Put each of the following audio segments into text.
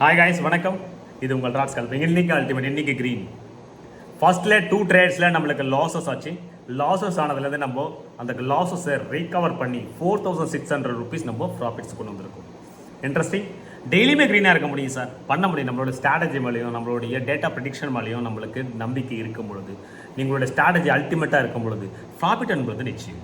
Hi guys, வணக்கம். இது உங்கள் ராட் ஸ்கல்பிங். இன்னைக்கு அல்டிமேட், இன்னைக்கு க்ரீன். ஃபர்ஸ்ட்ல 2 ட்ரேட்ஸில் நம்மளுக்கு லாஸஸ் ஆச்சு. லாஸஸ் ஆனதுலேருந்து நம்ம அந்த லாஸஸை ரீகவர் பண்ணி 4600 ருபீஸ் நம்ம ப்ராஃபிட்ஸ் கொண்டு வந்திருக்கோம். இன்ட்ரெஸ்டிங். டெய்லியுமே க்ரீனாக இருக்க முடியும் சார், பண்ண முடியும். நம்மளோட ஸ்ட்ராட்டஜி மேலேயும் நம்மளுடைய டேட்டா ப்ரெடிக்ஷன் மேலேயும் நம்மளுக்கு நம்பிக்கை இருக்கும் பொழுது, நீங்களோட ஸ்ட்ராட்டஜி அல்டிமேட்டாக இருக்கும் பொழுது ப்ராஃபிட் என்பது நிச்சயம்.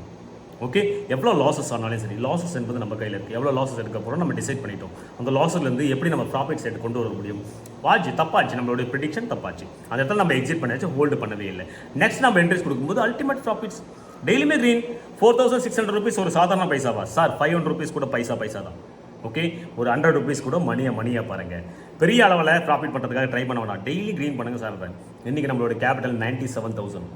ஓகே, எவ்வளோ லாஸஸ் ஆனாலும் சரி, லாஸஸ் என்பது நம்ம கையில் இருக்குது. எவ்வளோ லாஸஸ் எடுக்க போகிறோம் நம்ம டிசைட் பண்ணிட்டோம். அந்த லாஸஸ்லேருந்து எப்படி நம்ம ப்ராஃபிட் சைடு கொண்டு வர முடியும்? வாட்சி தப்பாச்சு, நம்மளோட ப்ரிடிக்ஷன் தப்பாச்சு. அந்த இடத்துல நம்ம எக்ஸிட் பண்ணியாச்சு, ஹோல்டு பண்ணவே இல்லை. நெக்ஸ்ட் நம்ம என்ட்ரிஸ் கொடுக்கும்போது அல்டிமேட் ப்ராஃபிட்ஸ். டெய்லியுமே க்ரீன். 4600 ருபீஸ் ஒரு சாதாரண பைசாவா சார்? 500 ருபீஸ் கூட பைசா தான். ஓகே, ஒரு 100 ருபீஸ் கூட மணியாக பாருங்கள். பெரிய அளவில் ப்ராஃபிட் பண்ணுறதுக்காக ட்ரை பண்ண வேணாம். டெய்லி க்ரீன் பண்ணுங்கள் சார். இன்றைக்கி நம்மளோட கேபிட்டல் 97,000.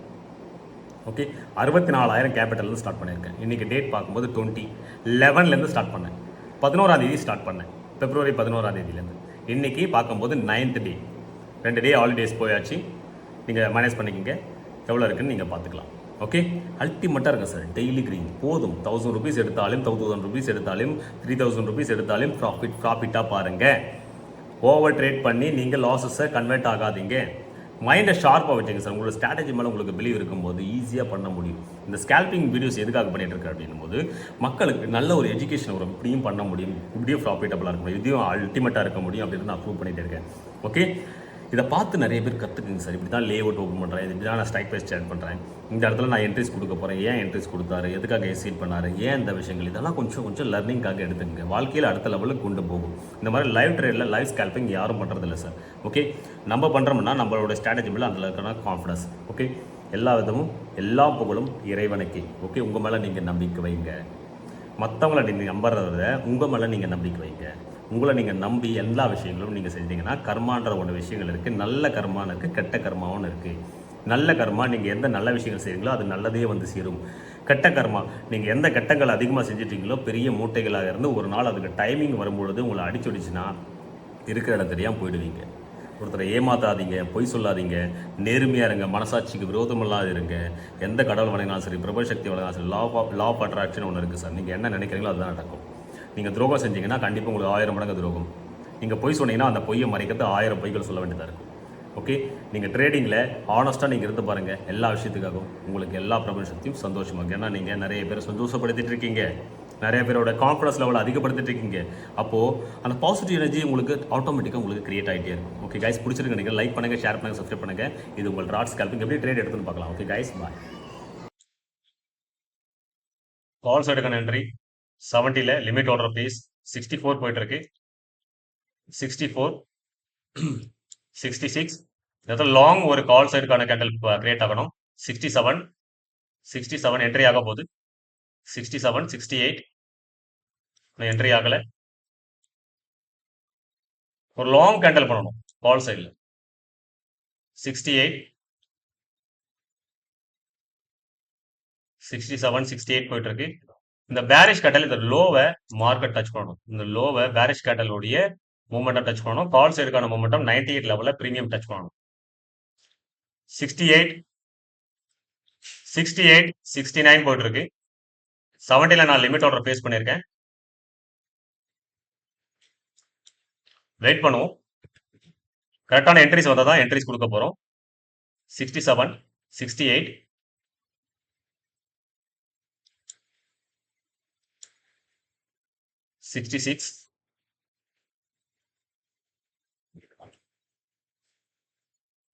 ஓகே, 64,000 கேபிட்டல்லேருந்து ஸ்டார்ட் பண்ணியிருக்கேன். இன்றைக்கி டேட் பார்க்கும்போது 20/11 ஸ்டார்ட் பண்ணேன். 11 ஸ்டார்ட் பண்ணேன், February 11 இன்றைக்கி பார்க்கும்போது 9th டே. 2 டே ஹாலிடேஸ் போயாச்சு. நீங்கள் மேனேஜ் பண்ணிக்கிங்க, எவ்வளோ இருக்குன்னு நீங்கள் பார்த்துக்கலாம். ஓகே, அல்டிமேட்டாக இருக்குது சார். டெய்லி க்ரீன் போதும். 1000 ருபீஸ் எடுத்தாலும் 2000 ருபீஸ் எடுத்தாலும் 3000 ருபீஸ் எடுத்தாலும் ப்ராஃபிட்டாக பாருங்கள். ஓவர் ட்ரேட் பண்ணி நீங்கள் லாஸஸை கன்வெர்ட் ஆகாதீங்க. மைண்டை ஷார்ப்பாக வச்சுங்க சார். உங்களோட ஸ்ட்ராட்டஜி மேலே உங்களுக்கு பிலீவ் இருக்கும்போது ஈஸியாக பண்ண முடியும். இந்த ஸ்கேல்பிங் வீடியோஸ் எதுக்காக பண்ணிட்டு இருக்கேன் அப்படின்னும் போது, மக்களுக்கு நல்ல ஒரு எஜுகேஷன் வரும். இப்படியும் பண்ண முடியும், இப்படியும் ப்ராஃபிட்டபுளாக இருக்க முடியும், இதையும் அல்டிமேட்டாக இருக்க முடியும் அப்படின்னு நான் ப்ரூவ் பண்ணிட்டு இருக்கேன். ஓகே, இதை பார்த்து நிறைய பேர் கற்றுக்குங்க சார். இப்படி தான் லே அவுட் ஓப்பன் பண்ணுறேன், இப்படி தான் நான் ஸ்ட்ரைக் ப்ரைஸ் சேட் பண்ணுறேன், இந்த இடத்துல நான் என்ட்ரிஸ் கொடுக்க போகிறேன், ஏன் என்ட்ரிஸ் கொடுத்தாரு, எதுக்காக எக்ஸீட் பண்ணாரு, ஏன் இந்த விஷயங்கள், இதெல்லாம் கொஞ்சம் லர்னிங்காக எடுத்துக்கங்க. வாழ்க்கையில் அடுத்த லெவலுக்கு கொண்டு போகும். இந்த மாதிரி லைவ் ட்ரேடில் லைவ் ஸ்கேல்பிங் யாரும் பண்ணுறதில்ல சார். ஓகே, நம்ம பண்ணுறோம்னா நம்மளோட ஸ்ட்ராட்டஜி மேலே அதில் இருக்கிற கான்ஃபிடன்ஸ். ஓகே, எல்லா விதமும் எல்லா புகழும் இறைவனுக்கு. ஓகே, உங்கள் மேலே நீங்கள் நம்பிக்கை வைங்க. மற்றவங்களை நீங்கள் நம்புறத விட உங்கள் மேலே நீங்கள் நம்பிக்கை வைங்க. உங்களை நீங்கள் நம்பி எல்லா விஷயங்களும் நீங்கள் செஞ்சீங்கன்னா, கர்மான்ற ஒன்று விஷயங்கள் இருக்குது. நல்ல கர்மான்னு இருக்குது, கெட்ட கர்மாவும் இருக்குது. நல்ல கர்மா, நீங்கள் எந்த நல்ல விஷயங்கள் செய்கிறீங்களோ அது நல்லதே வந்து சேரும். கெட்ட கர்மா, நீங்கள் எந்த கெட்டங்கள் அதிகமாக செஞ்சிட்டீங்களோ பெரிய மூட்டைகளாக இருந்து ஒரு நாள் அதுக்கு டைமிங் வரும்பொழுது உங்களை அடிச்சுடிச்சுன்னா இருக்கிற இடம் தெரியாமல் போயிடுவீங்க. ஒருத்தரை ஏமாத்தாதீங்க, பொய் சொல்லாதீங்க, நேர்மையாக இருங்க, மனசாட்சிக்கு விரோதமெல்லாம் இருங்க. எந்த கடவுள் வணங்கினாலும் சரி, பிரபஞ்சக்தி வணங்கினாலும் சரி, லா ஆஃப் அட்ராக்ஷன் ஒன்று இருக்குது சார். நீங்கள் என்ன நினைக்கிறீங்களோ அதுதான் நடக்கும். நீங்கள் துரோகம் செஞ்சீங்கன்னா கண்டிப்பாக உங்களுக்கு 1000 மடங்கு துரோகம். நீங்கள் பொய் சொன்னீங்கன்னா அந்த பொய்யை மறைக்கிறது 1000 பொய்கள் சொல்ல வேண்டியதாக இருக்கும். ஓகே, நீங்கள் ட்ரேடிங்கில் ஆனஸ்ட்டாக நீங்கள் இருந்து பாருங்கள். எல்லா விஷயத்துக்காகவும் உங்களுக்கு எல்லா பிரபஞ்ச சக்தியும் சந்தோஷமாக. ஏன்னா நீங்கள் நிறைய பேர் சந்தோஷப்படுத்திட்டு இருக்கீங்க, நிறைய பேரோட கான்ஃபிடன்ஸ் லெவல் அதிகப்படுத்திட்டு இருக்கீங்க. அப்போது அந்த பாசிட்டிவ் எனர்ஜி உங்களுக்கு ஆட்டோமேட்டிக்காக உங்களுக்கு கிரியேட் ஆகிட்டே இருக்கும். ஓகே கைஸ், பிடிச்சிருக்கு நீங்கள் லைக் பண்ணுங்கள், ஷேர் பண்ணுங்கள், சப்ஸ்கிரைப் பண்ணுங்கள். இது உங்கள் ராட் ஸ்கேல்பிங் எப்படி ட்ரேட் எடுத்துன்னு பார்க்கலாம். ஓகே கைஸ், பாய். கால்ஸ் எடுக்க நன்றி. 70ல் லிமிட் ஆர்டர் ப்ளீஸ். 64 போயிட்டு இருக்கு. 64 66 இதில் லாங் ஒரு கால் சைடுக்கான கேண்டல் கிரியேட் ஆகணும். 67 என்ட்ரி ஆக போகுது. 67 68 என்ட்ரி ஆகலை. ஒரு லாங் கேண்டல் பண்ணணும் கால் சைடில். 68 67 68 போயிட்டு இருக்கு. இந்த பேரிஷ் கேட்டல் இந்த லோவை மார்க்கெட் டச் பண்ணணும். இந்த லோவை பேரிஷ் கேட்டலுடைய மூமெண்டம் டச் பண்ணணும். கால் சைடுக்கான மூமெண்டம் 98 லெவலில் ப்ரீமியம் டச் பண்ணணும். 68 69 போயிட்டு இருக்கு. 70ல் நான் லிமிட் ஆர்டர் ஃபேஸ் பண்ணியிருக்கேன். வெயிட் பண்ணுவோம். கரெக்டான என்ட்ரிஸ் வந்தால் தான் என்ட்ரிஸ் கொடுக்க போகிறோம். 67 68 66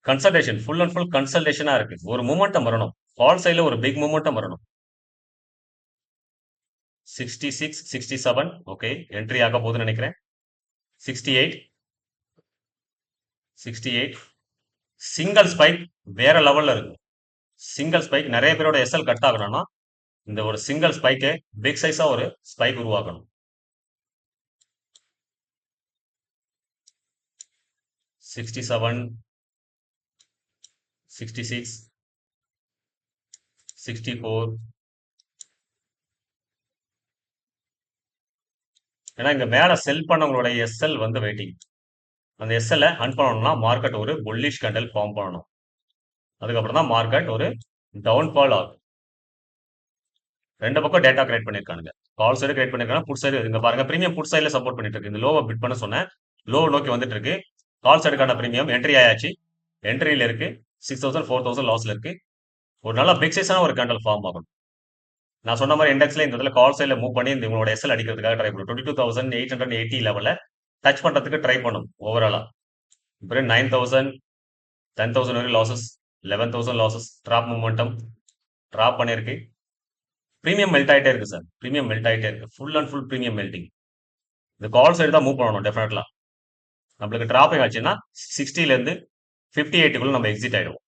கன்சல்டேஷன், ஃபுல் அண்ட் ஃபுல் கன்சல்டேஷனா இருக்கு. ஒரு மூமெண்டம் வரணும், கால் சைடில் ஒரு பிக் மூமெண்டம் வரணும். 66 67 ஓகே, என்ட்ரி ஆக போகுதுன்னு நினைக்கிறேன். 68 சிங்கிள் ஸ்பைக் வேற லெவல்ல இருக்கு. சிங்கிள் ஸ்பைக் நிறைய பேரோட எஸ்எல் கட் ஆகணும்னா இந்த ஒரு சிங்கிள் ஸ்பைக்கை பிக் சைஸா ஒரு ஸ்பைக் உருவாக்கணும். 67 66 64 ஏன்னா இங்க மேல செல் பண்ணவங்களோட எஸ்எல் வந்து வெயிட்டிங். அந்த எஸ்எல்லை ஹண்ட் பண்ணணும்னா மார்க்கெட் ஒரு புல்லிஷ் கேண்டல் ஃபார்ம் பண்ணணும். அதுக்கப்புறம் தான் மார்க்கெட் ஒரு டவுன்ஃபால் ஆகும். ரெண்டு பக்கம் டேட்டா கிரியேட் பண்ணிருக்கானுங்க. கால் சைடு கிரியேட் பண்ணிருக்காங்க, புட் சைடு இங்க பாருங்க. பிரீமியம் புட் சைடுல சப்போர்ட் பண்ணிட்டு இருக்கு. இந்த லோவை பிட் பண்ண சொன்னேன், லோ நோக்கி வந்துட்டு இருக்கு. கால் சைடுக்கான பிரீமியம் என்ட்ரி ஆயாச்சு. என்ட்ரியில் இருக்கு 6000 4000 லாஸ்ல இருக்கு. ஒரு நல்ல பிக் சைஸான ஒரு கேண்டல் ஃபார்ம் ஆகும். நான் சொன்ன மாதிரி இண்டெக்ஸ்ல இந்த இடத்துல கால் சைடில் மூவ் பண்ணி இந்த உங்களோட எஸ்எல் அடிக்கிறதுக்காக ட்ரை பண்ணும். 22,880 லெவலில் டச் பண்றதுக்கு ட்ரை பண்ணும் ஓவராலா. இப்போ 9,000 10,000 வரை losses, 11,000 losses, drop momentum drop பண்ணியிருக்கு. ப்ரீமியம் மெல்ட் ஆகிட்டே இருக்கு சார். ப்ரீமியம் மெல்ட் ஆகிட்டே இருக்கு. Full and full premium melting. இந்த கால் சைடு தான் மூவ் பண்ணணும் டெஃபினெட்லா. நம்மளுக்கு டிராப்பிங் ஆச்சுன்னா 60லேருந்து 58க்குள்ள நம்ம எக்ஸிட் ஆயிடுவோம்.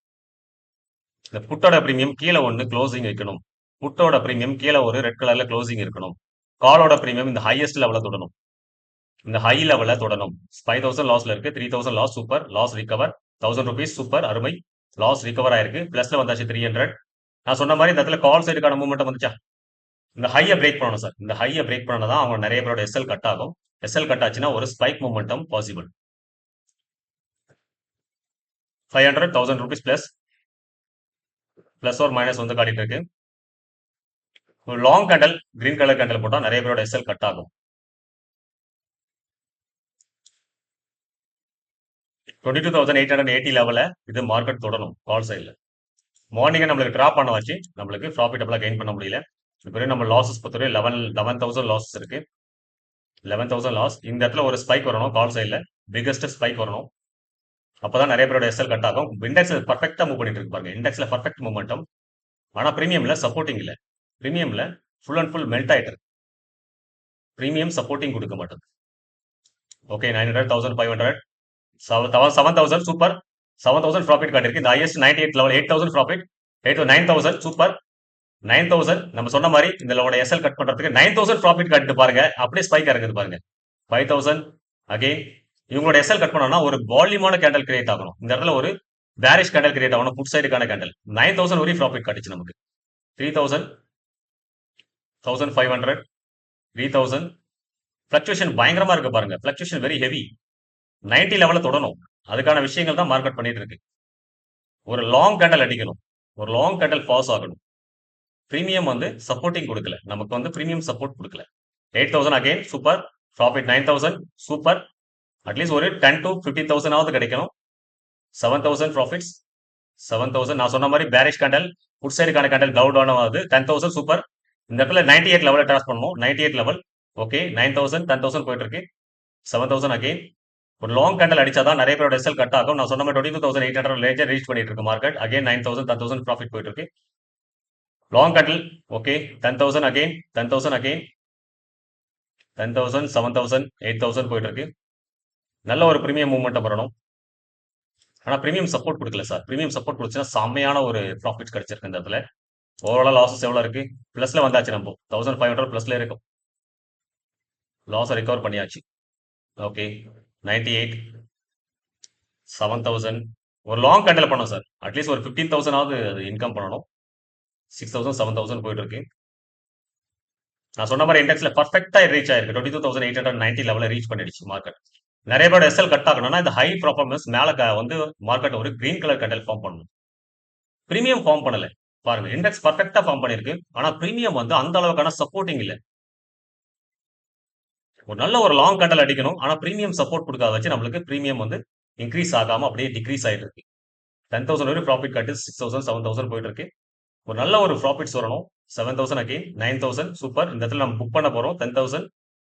இந்த புட்டோட ப்ரீமியம் கீழே ஒன்று க்ளோசிங் வைக்கணும். புட்டோட ப்ரீமியம் கீழே ஒரு ரெட் கலர்ல க்ளோசிங் இருக்கணும். காலோட ப்ரீமியம் இந்த ஹையஸ்ட் லெவலில் தொடணும். இந்த ஹை லெவலில் தொடணும். 5,000 லாஸ்ல இருக்கு. 3,000 loss super. Loss recover 1,000 rupees super அருமை. லாஸ் ரிகவர் ஆயிருக்கு. பிளஸ்ல வந்தாச்சு 300. நான் சொன்ன மாதிரி இந்த இடத்துல கால் சைடுக்கான மூவ்மெண்ட் வந்துச்சா, இந்த ஹையை பிரேக் பண்ணணும் சார். இந்த ஹையை பிரேக் பண்ணதான் அவங்க நிறைய பேரோட எஸ்எல் கட் ஆகும். எஸ்எல் கட் ஆச்சுன்னா ஒரு spike momentum possible. 500 1,000 rupees plus ஒரு மைனஸ் வந்து காட்டிட்டு இருக்கு. ஒரு long candle green colour candle போட்டா நிறைய பேரோட எஸ்எல் கட் ஆகும். 22,880 லெவலில் இது மார்க்கெட் தொடரும் கால் சைடில். மார்னிங்கை நம்மளுக்கு ட்ராப் பண்ண வச்சு நம்மளுக்கு ப்ராஃபிட்டபிளாக கெயின் பண்ண முடியல. இப்போ நம்ம லாஸஸ் பொறுத்தவரை 11,000 லாஸஸ் இருக்கு. 11,000 லாஸ். இந்த இடத்துல ஒரு ஸ்பைக் வரணும் கால் சைடில், பிகஸ்ட் ஸ்பைக் வரணும். அப்போதான் நிறைய பேரோட எஸ்எல் கட் ஆகும். இண்டெக்ஸ் பர்ஃபெக்டாக மூவ் பண்ணிட்டு இருக்கு பாருங்க. இண்டெக்ஸ்ல பர்ஃபெக்ட் மூவ்மெண்டம். ஆனால் ப்ரீமியம்ல சப்போர்ட்டிங் இல்லை. ப்ரீமியம்ல ஃபுல் அண்ட் ஃபுல் மெல்ட் ஆயிட்டு இருக்கு. ப்ரீமியம் சப்போர்ட்டிங் கொடுக்க மாட்டேங்குது. Okay 900 1,500 7,000 super. 7,000 ப்ராஃபிட் காட்டிருக்கு. இந்த ஹையஸ்ட் 98 லெவல் 8,000 ப்ராஃபிட். 9,000 சூப்பர். 9,000 நம்ம சொன்ன மாதிரி இந்த லெவலோட எஸ்எல் கட் பண்றதுக்கு 9,000 ப்ராஃபிட் காட்டிட்டு பாருங்க. அப்படியே ஸ்பைக் இறங்குது பாருங்க. 5,000 அகைன். இவங்களோட எஸ்எல் கட் பண்ணோம்னா ஒரு வால்யூமான கேண்டல் கிரியேட் ஆகணும். இந்த இடத்துல ஒரு பேரிஷ் கேண்டல் கிரியேட் ஆகணும். புட் சைடுக்கான கேண்டல் 9,000 வரை ப்ராஃபிட் காட்டுச்சு நமக்கு. 3,000 1,500 3,000. ஃபிளக்சுவேஷன் பயங்கரமா இருக்கு பாருங்க. Fluctuation very heavy. 90 லெவலில் தொடணும். அதுக்கான விஷயங்கள் தான் மார்க்கெட் பண்ணிட்டு இருக்கு. ஒரு லாங் கேண்டல் அடிக்கணும். ஒரு லாங் கேண்டல் பாஸ் ஆகணும். பிரீமியம் வந்து சப்போர்ட்டிங் கொடுக்கல. நமக்கு வந்து பிரீமியம் சப்போர்ட் கொடுக்கல. 8,000 again super. Profit 9,000 super. At least ஒரு 10 to 15,000 ஆவது கிடைக்கணும். 7,000 ப்ராஃபிட்ஸ். 7,000 நான் சொன்ன மாதிரி பேரிஷ் கேண்டல் புட் சைடுக்கான கேண்டல் டவுன் ஆகுது. 10,000 சூப்பர். இந்த இடத்துல 98 லெவலில் ட்ராஸ் பண்ணணும். 98 லெவல் ஓகே. 9,000 10,000 போயிட்டு இருக்கு. 7,000 அகைன். ஒரு லாங் கேண்டல் அடிச்சாதான் நிறைய பேரோட எஸ்எல் கட் ஆகும். நான் சொன்ன மாதிரி 22,800 லேஜர் ரீச் பண்ணிட்டு இருக்கு மார்க்கெட். அகைன் 9,000 10,000 ப்ராஃபிட் போயிட்டு இருக்கு. Long candle okay. 10,000 again. 10,000 again. 10,000 7,000 8,000 போயிட்டு இருக்கு. நல்ல ஒரு பிரீமியம் மூவ்மெண்ட் வரணும். ஆனா பிரீமியம் சப்போர்ட் கொடுக்கல சார். பிரீமியம் சப்போர்ட் கொடுத்துன்னா செம்மையான ஒரு ப்ராஃபிட் கிடைச்சிருக்கு. இந்த இடத்துல ஓவரால் லாஸஸ் எவ்வளவு இருக்கு? பிளஸ்ல வந்தாச்சு. நம்ம 1,500 பிளஸ்ல இருக்கும். லாஸை ரிகவர் பண்ணியாச்சு. ஓகே 98 7,000 ஒரு லாங் கேண்டல் பண்ணோம் சார். அட்லீஸ்ட் ஒரு 15,000 ஆவது இன்கம் பண்ணணும். 6,000 7,000 போயிட்டு இருக்கு. நான் சொன்ன மாதிரி இண்டெக்ஸ்ல பர்ஃபெக்டா ரீச் ஆயிருக்கு. 22,890 லெவலில் ரீச் பண்ணிடுச்சு மார்க்கெட். நிறைய பேர் எஸ்எல் கட் ஆகணும்னா இந்த ஹை பர்ஃபார்மன்ஸ் மேல வந்து மார்க்கெட் ஒரு கிரீன் கலர் கேண்டல் ஃபார்ம் பண்ணணும். பிரீமியம் ஃபார்ம் பண்ணல பாருங்க. இண்டெக்ஸ் பர்ஃபெக்டா ஃபார்ம் பண்ணிருக்கு. ஆனா பிரீமியம் வந்து அந்த அளவுக்கான சப்போர்ட்டிங் இல்லை. ஒரு நல்ல ஒரு லாங் கேண்டல் அடிக்கணும். ஆனா பிரீமியம் சப்போர்ட் கொடுக்காத வச்சு நம்மளுக்கு பிரீமியம் வந்து இன்க்ரீஸ் ஆகாம அப்படியே டிக்ரீஸ் ஆயிட்டு இருக்கு. 10,000 வரை ப்ராஃபிட் காட்டு. 6,000 7,000 போயிட்டு இருக்கு. ஒரு நல்ல ஒரு ப்ராஃபிட்ஸ் வரணும். 7,000 அகைன். 9,000 சூப்பர். இந்த இடத்துல நம்ம புக் பண்ண போறோம். 10,000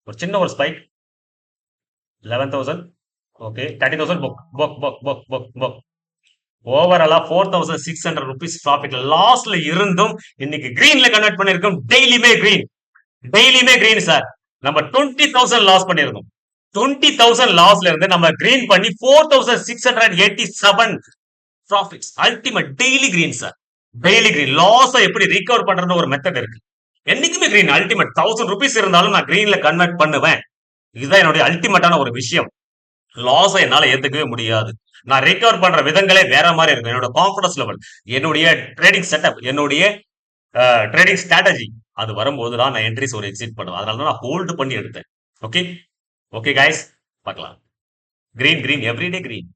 ஒரு சின்ன ஒரு spike. 11,000 okay. 30,000 book book book book book book. ஓவராலா 4,600 ருபீஸ் ப்ராஃபிட் லாஸ்ட்ல இருந்தும் இன்னைக்கு கிரீன்ல கன்வெர்ட் பண்ணிருக்கோம். டெய்லியுமே கிரீன் சார். நம்ம 20,000 லாஸ் பண்ணிருந்தோம். 20,000 லாஸ்ல இருந்து நம்ம கிரீன் பண்ணி 4,687 profits. Ultimate daily green sir. Daily green. Loss எப்படி ரிகவர் பண்றது ஒரு மெத்தட் இருக்கு. என்னைக்குமே கிரீன் அல்டிமேட். 1,000 ருபீஸ் இருந்தாலும் நான் கிரீன்ல கன்வெர்ட் பண்ணுவேன். இதுதான் என்னுடைய அல்டிமேட்டான ஒரு விஷயம். லாஸை என்னால ஏத்துக்கவே முடியாது. நான் ரிகவர் பண்ற விதங்களே வேற மாதிரி இருக்கும். என்னோட கான்பிடன்ஸ் லெவல், என்னுடைய ட்ரேடிங் செட்டப், என்னுடைய ட்ரேடிங் ஸ்ட்ராட்டஜி அது வரும்போது தான் நான் என்ட்ரிஸ் ஒரு எக்ஸிட் பண்ணுவேன். அதனால தான் நான் ஹோல்டு பண்ணி எடுத்தேன். ஓகே ஓகே கைஸ், பார்க்கலாம். Green everyday green.